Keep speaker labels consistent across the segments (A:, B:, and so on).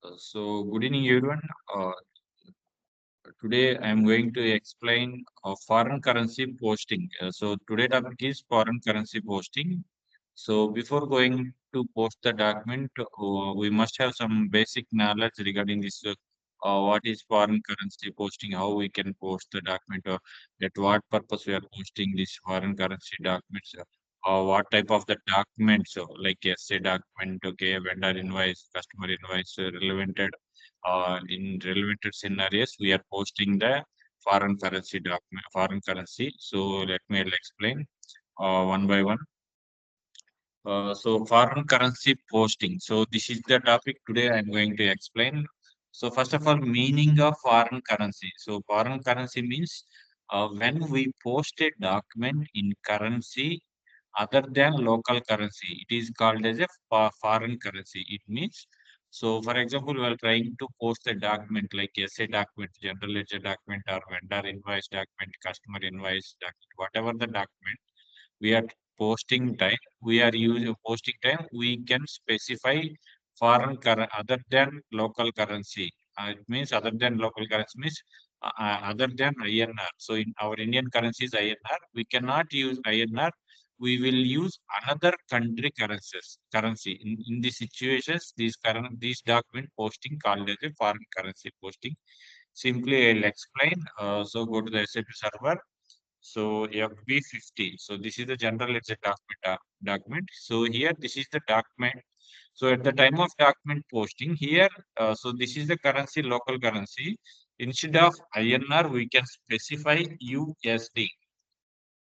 A: Good evening, everyone. Today I am going to explain foreign currency posting. Today topic is foreign currency posting. So, before going to post the document, we must have some basic knowledge regarding this. What is foreign currency posting? How we can post the document? Or at what purpose we are posting this foreign currency documents? What type of the documents? Like essay document, okay, vendor invoice, customer invoice, relevant in relevant scenarios, we are posting the foreign currency document, foreign currency. So let me explain one by one. Foreign currency posting. So this is the topic today I'm going to explain. So first of all, meaning of foreign currency. So foreign currency means when we post a document in currency other than local currency, it is called as a foreign currency. It means, so for example, we are trying to post a document like essay document, general ledger document, or vendor invoice document, customer invoice document, whatever the document we are we are using posting time, we can specify foreign currency other than local currency. It means other than local currency means other than INR. So in our Indian currency is INR. We cannot use INR. We will use another country currency. In these situations, these document posting called as a foreign currency posting. Simply I'll explain. So go to the SAP server. So FB50. So this is the general ledger document. So here this is the document. So at the time of document posting here, so this is the currency, local currency. Instead of INR, we can specify USD.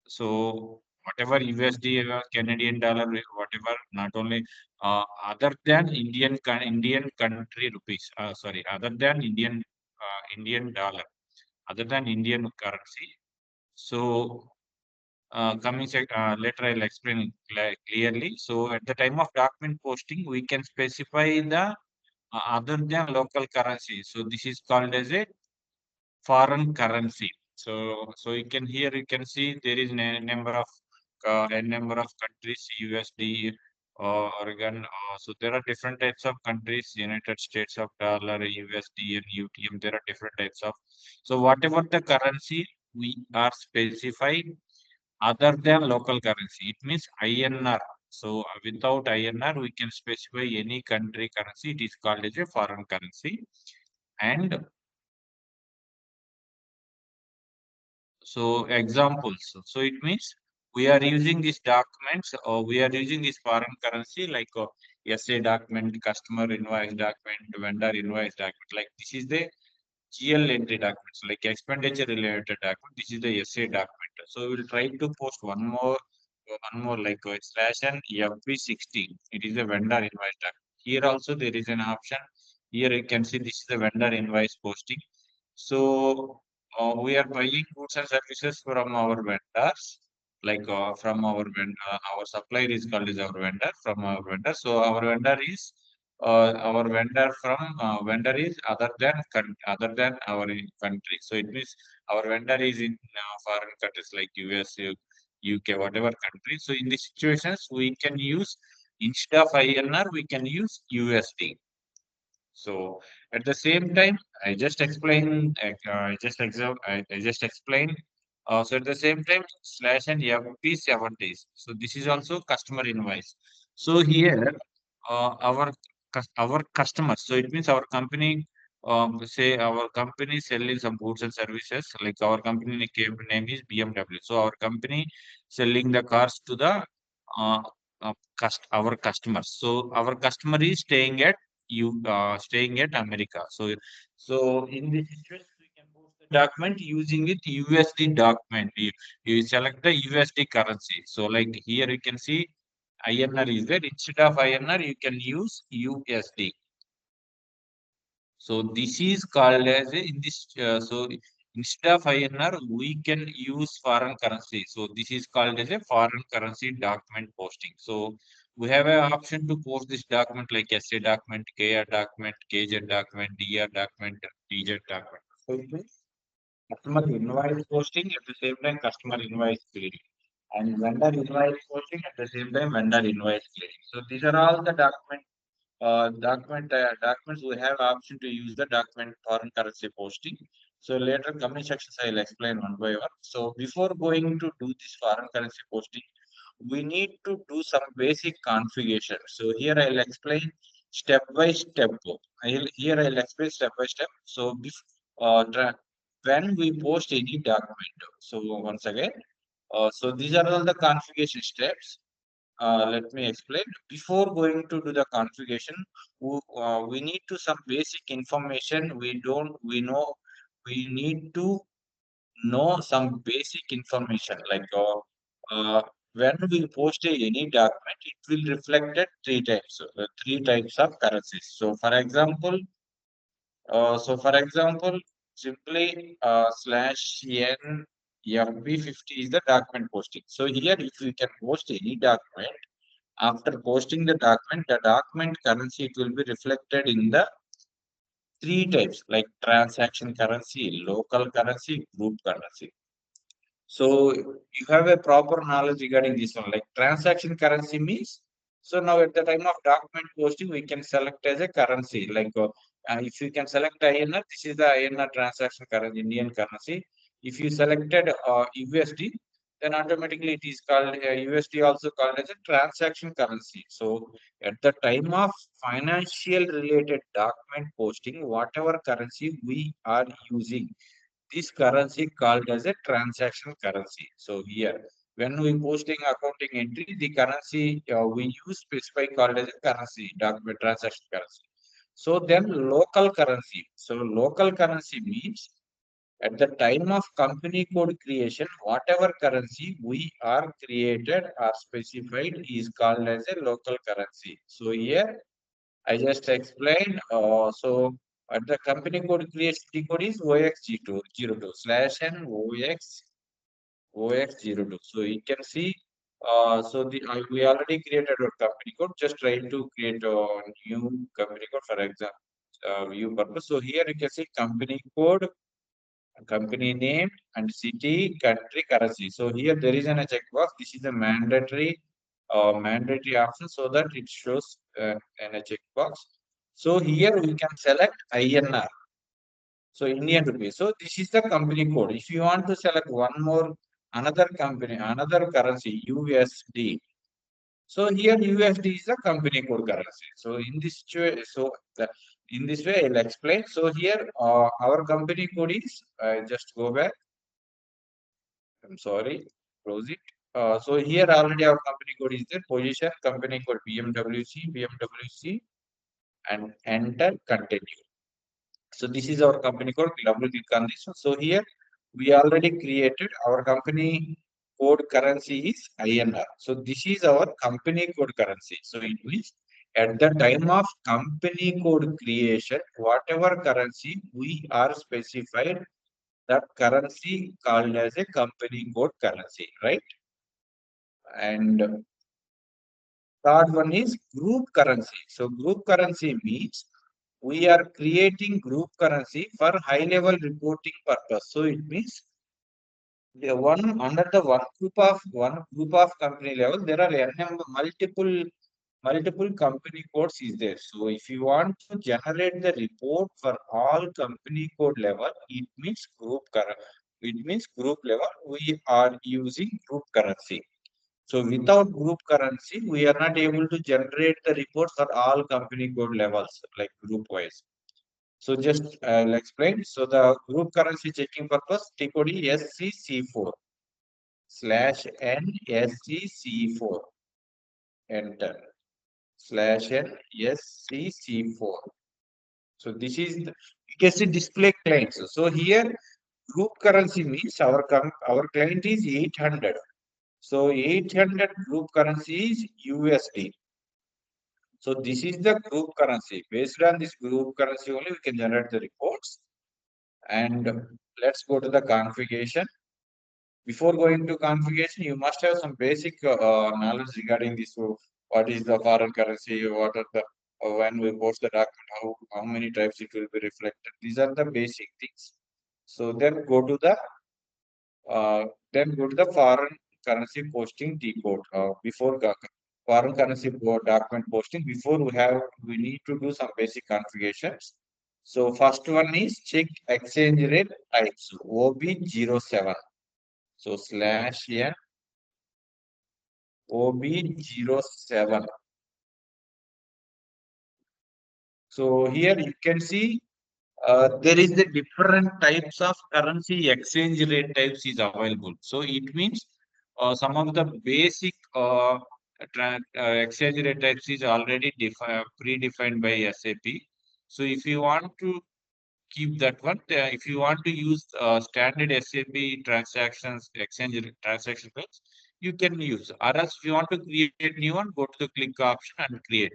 A: So whatever USD, Canadian dollar, whatever, not only other than Indian country rupees. Sorry, other than Indian dollar, other than Indian currency. So later I'll explain clearly. So at the time of document posting, we can specify the other than local currency. So this is called as a foreign currency. So you can here you can see there is a number of countries USD Oregon. So there are different types of countries, United States of dollar, USD and UTM. There are different types of. So whatever the currency we are specifying other than local currency. It means INR. So without INR, we can specify any country currency. It is called as a foreign currency. And so examples. So it means we are using these documents or we are using this foreign currency like SA document, customer invoice document, vendor invoice document. Like this is the GL entry documents, like expenditure related document. This is the SA document. So we will try to post one more like slash and FB16. It is a vendor invoice document. Here also there is an option. Here you can see this is the vendor invoice posting. So we are buying goods and services from our vendors, like from our vendor, our supplier is called as our vendor from our vendor. So our vendor is other than our country. So it means our vendor is in foreign countries like US, UK, whatever country. So in these situations, we can use instead of INR, we can use USD. So at the same time, I just explained. I just explained. So at the same time, slash and FP70s. So this is also customer invoice. So here, our customers. So it means our company. Say our company selling some goods and services. Like our company name is BMW. So our company selling the cars to the uh, our customers. So our customer is staying at America. So in this situation, we can post the document using it USD document. You select the USD currency. So like here you can see INR is there. Instead of INR, you can use USD. So this is called as in this. So instead of INR, we can use foreign currency. So this is called as a foreign currency document posting. So we have an option to post this document like SA document, KR document, KZ document, DR document, TZ document. So it means customer invoice posting at the same time customer invoice clearing. And vendor invoice posting at the same time vendor invoice clearing. So these are all the documents documents, we have option to use the document foreign currency posting. So later coming sections I will explain one by one. So before going to do this foreign currency posting, we need to do some basic configuration. So here I'll explain step by step. I'll explain step by step. So when we post any document, so once again, so these are all the configuration steps. Let me explain. Before going to do the configuration, we need to some basic information. We need to know some basic information like when we post any document, it will reflect at three types of currencies. For example, simply slash n FB50 is the document posting. So here, if we can post any document, after posting the document currency, it will be reflected in the three types like transaction currency, local currency, group currency. So you have a proper knowledge regarding this one. Like transaction currency means, so now at the time of document posting, we can select as a currency. Like if you can select INR, this is the INR transaction currency, Indian currency. If you selected USD, then automatically it is called USD, also called as a transaction currency. So at the time of financial related document posting, whatever currency we are using, this currency called as a transaction currency. So here, when we posting accounting entry, the currency we use specify called as a currency, document transaction currency. So then local currency. So local currency means at the time of company code creation, whatever currency we are created or specified is called as a local currency. So here I just explained. So at the company code creation code is OX02 slash n OX02. So you can see. We already created our company code. Just try to create a new company code for example view purpose. So here you can see company code, company name, and city, country, currency. So here there is a checkbox. This is a mandatory option so that it shows in a checkbox. So here we can select INR. So Indian rupee. So this is the company code. If you want to select one more another company, another currency, USD. So here USD is the company code currency. So in this way I'll explain. So here our company code is just go back. I'm sorry, close it. So here already our company code is there. Position company code BMWC, and enter continue. So this is our company code. Double click on this one. So here we already created our company code currency is INR. So this is our company code currency. So it means at the time of company code creation, whatever currency we are specified, that currency called as a company code currency, right? And third one is group currency. So group currency means we are creating group currency for high level reporting purpose. So it means the one under the one group of company level, there are multiple company codes is there. So if you want to generate the report for all company code level, it means group level. We are using group currency. So without group currency, we are not able to generate the reports for all company code levels, like group wise. So just I'll explain. So the group currency checking purpose, T code is SCC4 slash NSCC4. Enter. Slash NSCC4. So this is you can see display clients. So here group currency means our client is 800. So 800 group currency is USD. So this is the group currency. Based on this group currency only, we can generate the reports. And let's go to the configuration. Before going to configuration, you must have some basic knowledge regarding this. So what is the foreign currency? What are the when we post the document, how many types it will be reflected? These are the basic things. So then go to the foreign currency posting decode. foreign currency document posting. Before we need to do some basic configurations. So first one is check exchange rate types OB07. So slash n OB07. So here you can see there is the different types of currency exchange rate types is available. So it means some of the basic exchange rate types is already predefined by SAP. So if you want to keep that one, if you want to use standard SAP transactions, transaction types, you can use. Or else if you want to create new one, go to the click option and create.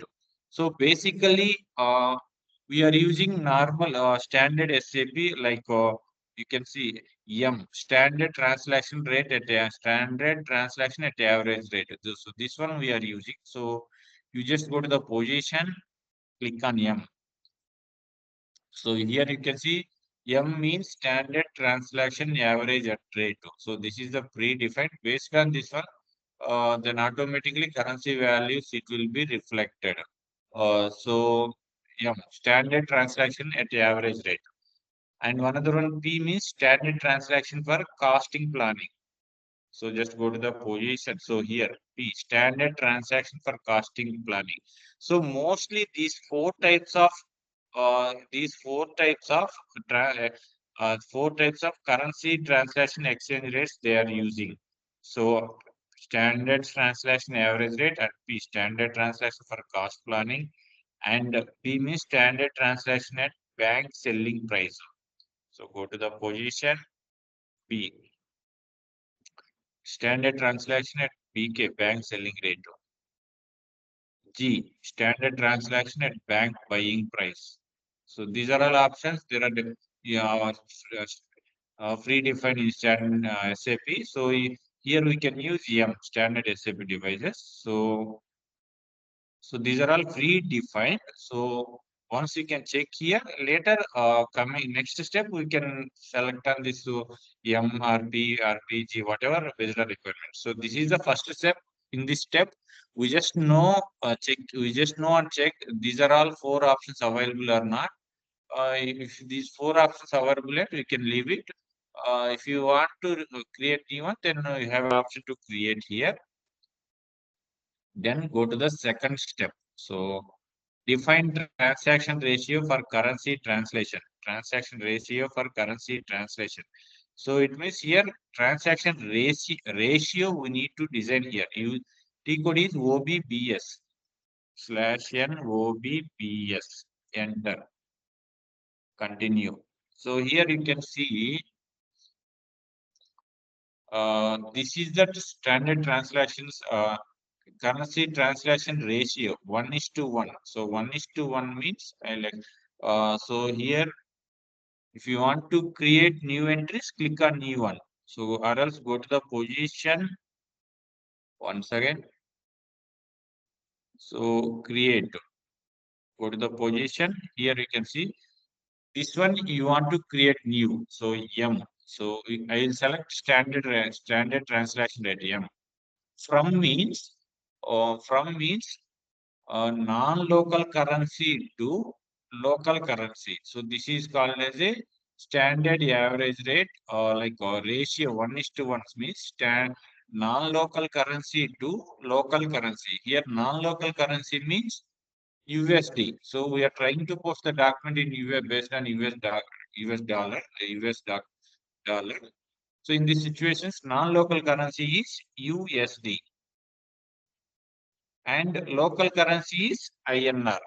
A: So basically, we are using normal standard SAP like you can see standard transaction rate at a standard transaction at average rate. So this one we are using. So you just go to the position, click on M. So here you can see M means standard transaction average at rate. So this is the predefined. Based on this one, then automatically currency values it will be reflected. So standard transaction at average rate. And one other one P means standard transaction for costing planning. So just go to the position. So here P standard transaction for costing planning. So mostly these four types of currency transaction exchange rates they are using. So standard transaction average rate and P standard transaction for cost planning and P means standard transaction at bank selling price. So go to the position B standard transaction at BK bank selling rate. G standard transaction at bank buying price. So these are all options. There are yeah, predefined in standard SAP. So here we can use standard SAP devices. So these are all predefined. So once you can check here, later coming next step, we can select on this MRP, RPG, whatever based on requirement. So this is the first step. In this step, we just know we just know and check these are all four options available or not. If these four options are available, we can leave it. If you want to create new one, then you have an option to create here. Then go to the second step. So define transaction ratio for currency translation. Transaction ratio for currency translation. So it means here transaction ratio we need to design here. T code is OBBS /N OBBS. Enter. Continue. So here you can see this is the standard translations currency translation ratio 1:1. So 1:1 means so here if you want to create new entries, click on new one. So or else go to the position once again. So create. Go to the position. Here you can see this one you want to create new. So M. So I will select standard translation rate M. From means non-local currency to local currency. So this is called as a standard average rate or like a ratio 1:1 means non-local currency to local currency. Here non-local currency means USD. So we are trying to post the document in US based on US dollar, dollar. So in these situations, non-local currency is USD and local currency is INR.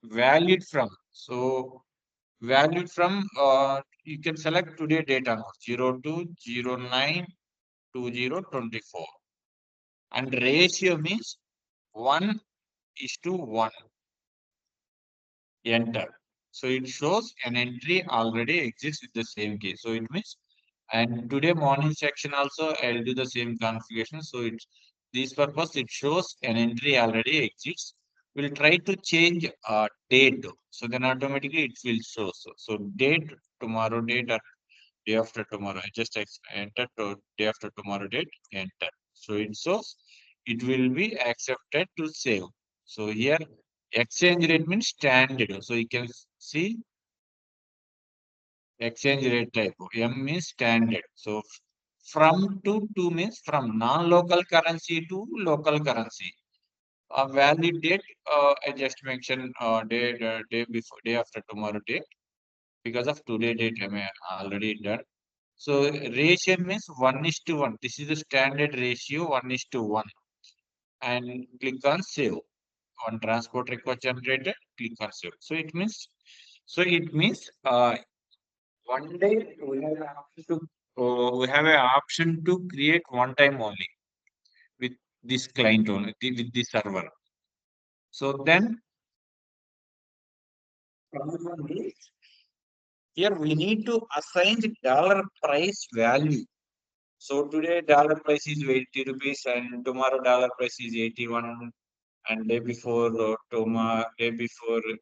A: Valid from. So valid from you can select today data 02/09/2024 and ratio means 1:1. Enter. So it shows an entry already exists with the same key. So it means and today morning section also I'll do the same configuration. So it's this purpose it shows an entry already exists. We'll try to change date. So then automatically it will show. So date tomorrow date or day after tomorrow. I just enter to day after tomorrow date enter. So it shows it will be accepted to save. So here exchange rate means standard. So you can see exchange rate type. M means standard. So from to means from non-local currency to local currency. A valid date, I just mentioned day before, day after tomorrow date. Because of today date, I may already done. So ratio means 1:1. This is the standard ratio 1:1. And click on save. On transport record generated, click on save. So it means one day we have an option to create one time only with this client only with this server. So then here we need to assign the dollar price value. So today dollar price is 80 rupees and tomorrow dollar price is 81 and day before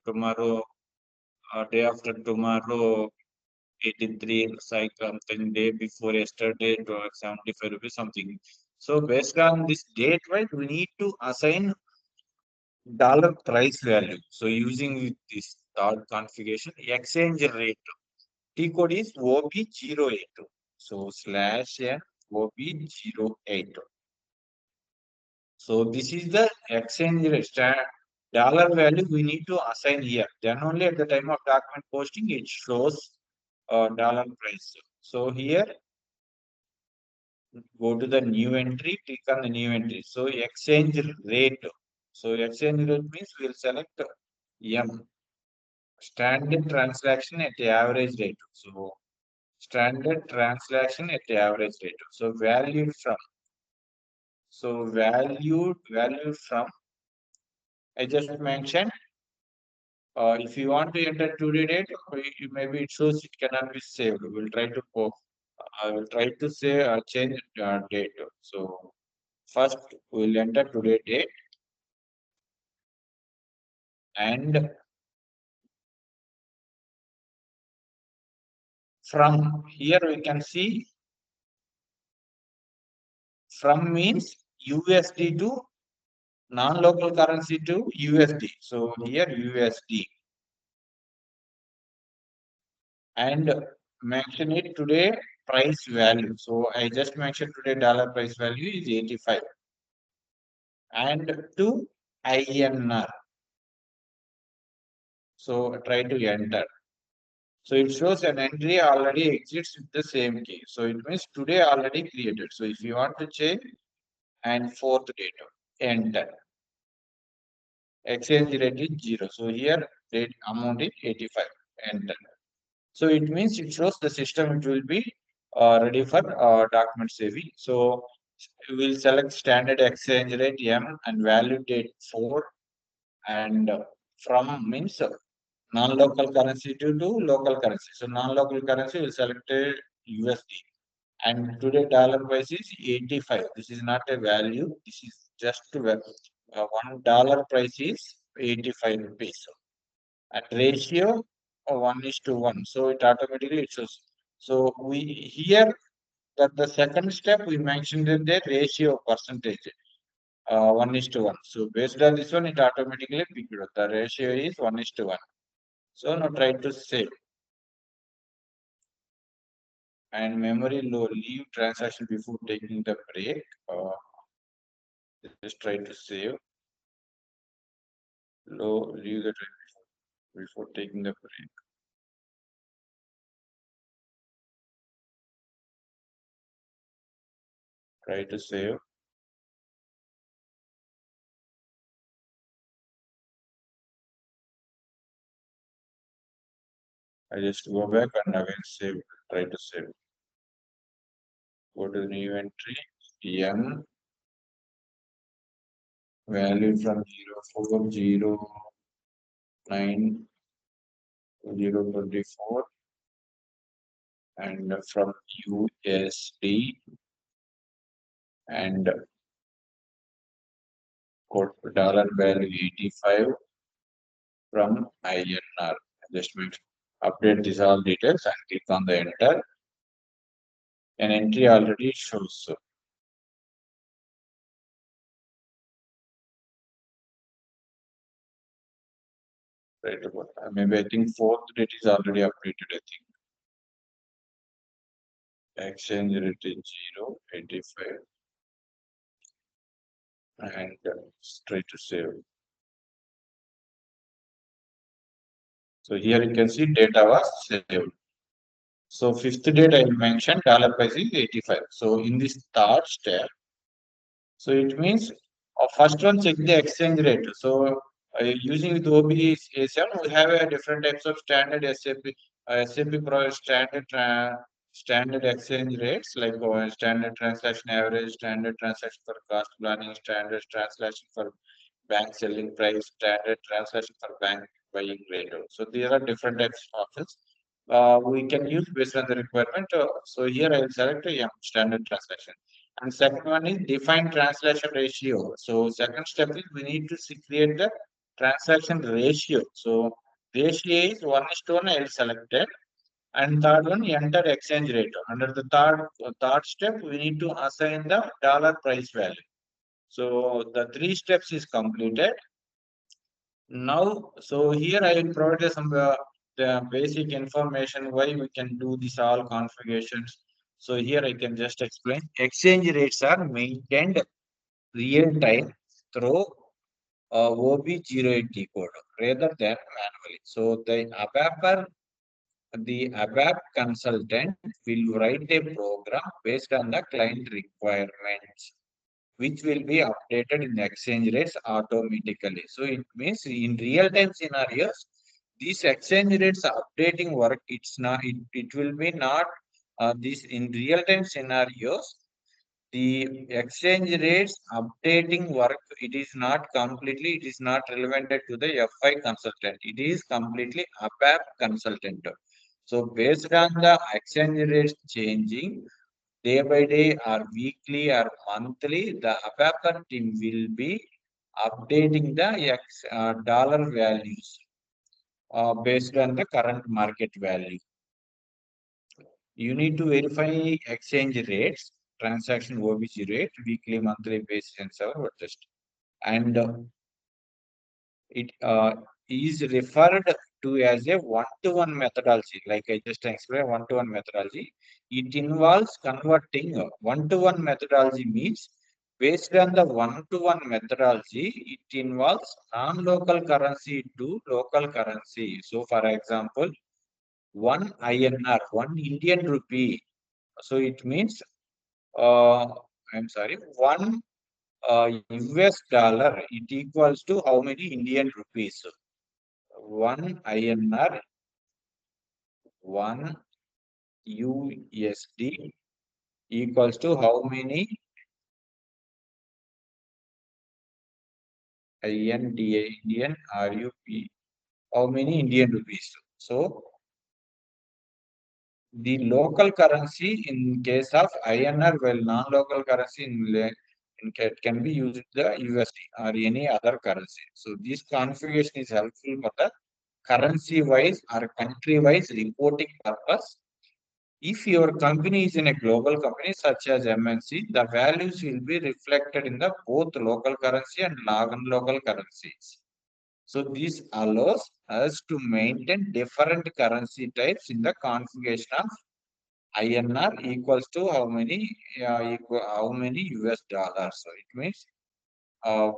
A: tomorrow day after tomorrow 83 cycle something day before yesterday to 75 rupees something. So based on this date right we need to assign dollar price value. So using this third configuration exchange rate T code is OB082. So slash n OB082. So this is the exchange rate dollar value we need to assign here. Then only at the time of document posting it shows dollar price. So here go to the new entry, click on the new entry. So exchange rate. So exchange rate means we'll select M standard transaction at the average rate. So standard transaction at the average rate. So valued from. So valued from. I just mentioned. If you want to enter today date, maybe it shows it cannot be saved. We'll try to I will try to say change date. So first we'll enter today date and from here we can see from means USD to non-local currency to USD. So here USD and mention it today price value. So I just mentioned today dollar price value is 85 and to INR. So try to enter. So it shows an entry already exists with the same key. So it means today already created. So if you want to change and fourth date, enter. Exchange rate is 0. So here date amount is 85. Enter. So it means it shows the system it will be ready for document saving. So we will select standard exchange rate M and value date 4 and from means non-local currency to local currency. So non-local currency will select a USD and today dollar price is 85. This is not a value. This is just $1 price is 85 rupees. And ratio 1:1. So it automatically it shows. So we here that the second step we mentioned in the ratio percentage 1:1. So based on this one, it automatically picked up. The ratio is 1:1. So now try to save and memory low leave transaction before taking the break. Just try to save low leave the transaction before taking the break. Try to save. I just go back and again save. Try to save. Go to the new entry. M value from 0409 024 and from USD and code dollar value 85 from INR. Just update these all details and click on the enter. An entry already shows. Right about maybe I think fourth date is already updated. I think exchange rate is 0.85 and try to save. So here you can see data was saved. So fifth date I mentioned dollar price is 85. So in this third step, so it means first one check the exchange rate. So using with OBA7, we have a different types of standard SAP. SAP provides standard exchange rates like standard transaction average, standard transaction for cost planning, standard transaction for bank selling price, standard transaction for bank buying rate. So there are different types of options. We can use based on the requirement. So here I will select a standard transaction. And second one is define transaction ratio. So second step is we need to create the transaction ratio. So ratio is 1:1 I will select it. And third one, enter exchange rate. Under the third step, we need to assign the dollar price value. So the three steps is completed. Now, so here I will provide some the basic information why we can do this all configurations. So here I can just explain. Exchange rates are maintained real time through OB08 decode rather than manually. So the ABAP consultant will write a program based on the client requirements, which will be updated in exchange rates automatically. So it means in real-time scenarios, these exchange rates updating work, it will be not this in real-time scenarios, the exchange rates updating work, it is not relevant to the FI consultant. It is completely ABAP consultant. So based on the exchange rates changing, day by day or weekly or monthly, the ABAP team will be updating the dollar values based on the current market value. You need to verify exchange rates, transaction OBC rate, weekly, monthly basis, and so on. And it is referred to as a one-to-one methodology. Like I just explained, one-to-one methodology. It involves converting one-to-one methodology means based on the one-to-one methodology, it involves non-local currency to local currency. So, for example, one INR, one Indian rupee. So it means, I'm sorry, one US dollar, it equals to how many Indian rupees? One INR, one USD equals to how many Indian RUP? How many Indian rupees? So the local currency in case of INR, well, non-local currency can be used the USD or any other currency. So this configuration is helpful for the currency-wise or country-wise reporting purpose. If your company is in a global company such as MNC, the values will be reflected in the both local currency and non-local currencies. So this allows us to maintain different currency types in the configuration of INR equals to how many US dollars. So it means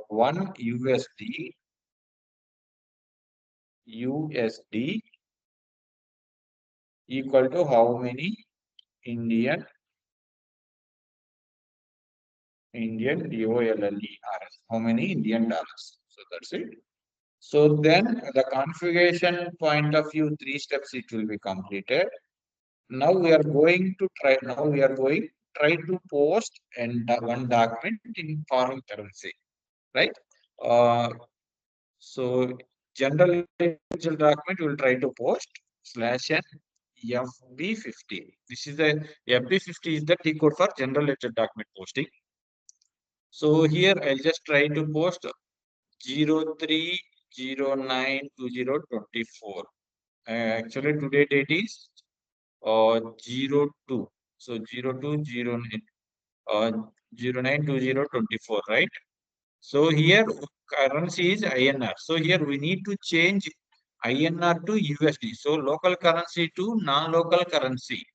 A: one USD equal to how many Indian DOLLERS, how many Indian dollars. So that's it. So then the configuration point of view, three steps it will be completed. Now we are going to try to post and one document in foreign currency, right? Uh, so general ledger document we will try to post /n FB50. This is the FB50 is the T code for general ledger document posting. So here I'll just try to post 03092024. Actually today date is 02. So 0209 uh, 092024, right? So here currency is INR. So here we need to change INR to USD. So local currency to non-local currency.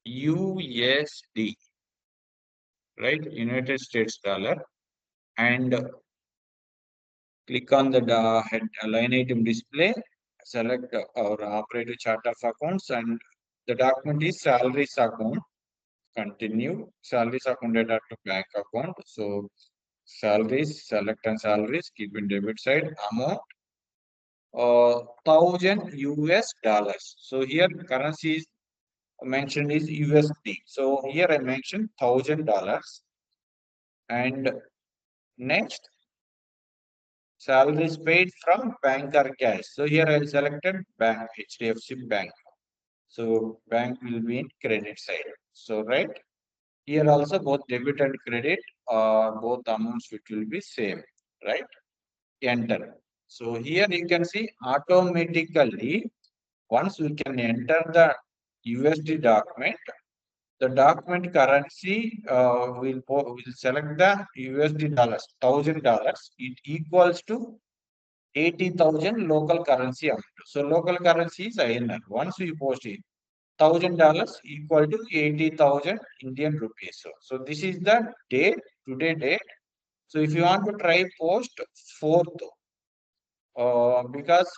A: USD, right? United States dollar. And click on the head line item display. Select our operator chart of accounts, and the document is salaries account. Continue. Salaries account data to bank account. So salaries, select and salaries, keep in debit side. Amount 1,000 US dollars. So here currency is mentioned is USD. So here I mentioned $1,000. And next, salaries paid from bank or cash. So here I selected bank, HDFC Bank. So bank will be in credit side. So right here also both debit and credit, both amounts which will be same, right? Enter. So here you can see automatically once we can enter the USD document, the document currency will select the USD dollars, $1,000. It equals to 80,000 local currency amount. So local currency is INR. Once we post it, $1,000 equal to 80,000 Indian rupees. So this is the date, today date. So if you want to try post 4th, because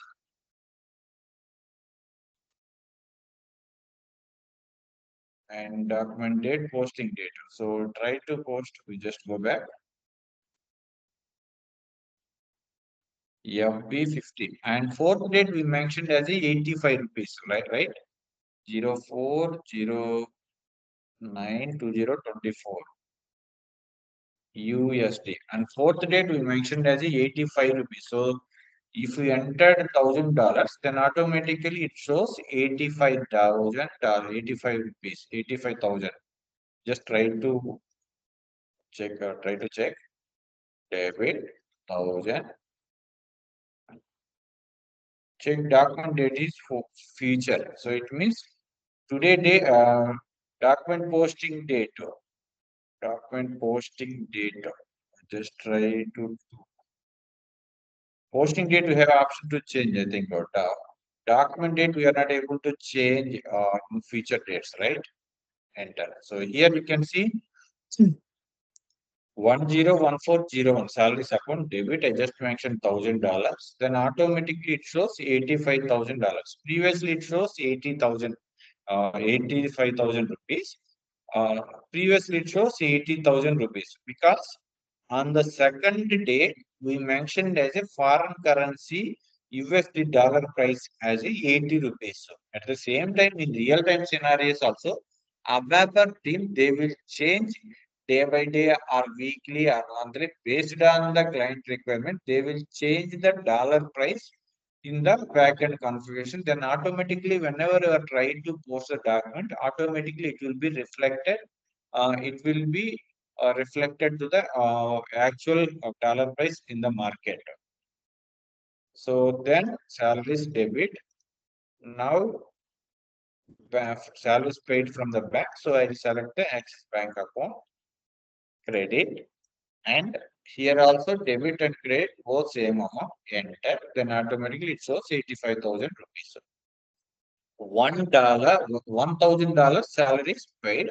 A: and document date, posting date. So try to post, we just go back. FB15. And 4th date we mentioned as a 85 rupees, right? 04092024 USD. And 4th date we mentioned as a 85 rupees. So if we entered $1,000, then automatically it shows 85,000, 85 rupees, 85,000. Just try to check debit 1,000. Check document date is for future. So it means today day document posting date. Document posting date. Just try to posting date. We have option to change. I think but document date we are not able to change in future dates, right? Enter. So here you can see 101401 salaries account debit. I just mentioned $1,000. Then automatically it shows $85,000. Previously it shows 85,000 rupees. Uh, Previously it shows 80,000 rupees because on the second day we mentioned as a foreign currency USD dollar price as a 80 rupees. So at the same time in real time scenarios also, our team they will change day by day or weekly or monthly based on the client requirement. They will change the dollar price in the backend configuration. Then automatically, whenever you are trying to post a document, automatically it will be reflected. It will be reflected to the actual dollar price in the market. So then salaries debit. Now salaries paid from the bank. So I will select the Axis Bank account credit. And here also debit and credit both same amount. Enter. Then automatically it shows 85,000 rupees. $1,000 salary is paid.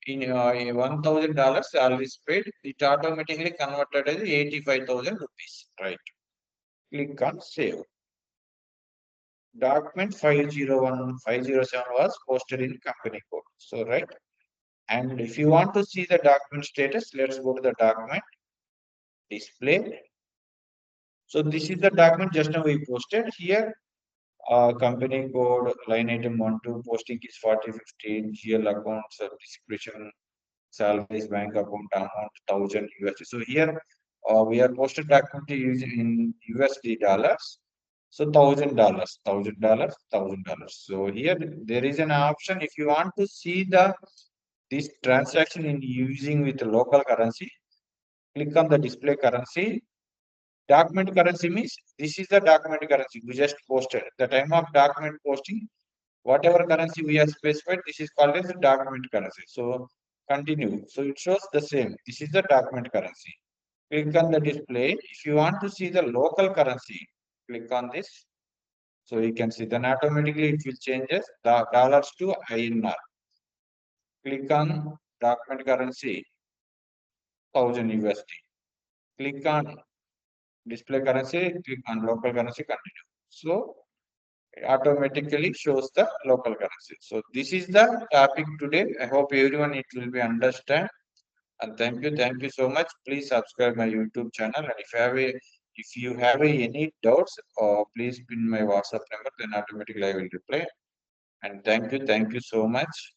A: In $1,000 salary is paid, it automatically converted as 85,000 rupees. Right. Click on save. Document 501507 was posted in company code. So right. And if you want to see the document status, let's go to the document display. So this is the document just now we posted here. Company code, line item 12, posting is 4015, GL account, subscription, salaries, bank account, amount 1,000 USD. So here we are posted document using in USD dollars. So $1,000, $1,000. So here there is an option if you want to see the this transaction in using with local currency, click on the display currency. Document currency means this is the document currency we just posted. The time of document posting, whatever currency we have specified, this is called as the document currency. So continue. So it shows the same. This is the document currency. Click on the display. If you want to see the local currency, Click on this. So you can see then automatically it will changes the dollars to INR. Click on document currency 1000 USD. Click on display currency, click on local currency, continue. So it automatically shows the local currency. So this is the topic today. I hope everyone it will be understand. And thank you so much. Please subscribe my YouTube channel. And if you have any doubts, please pin my WhatsApp number. Then automatically I will reply. And thank you so much.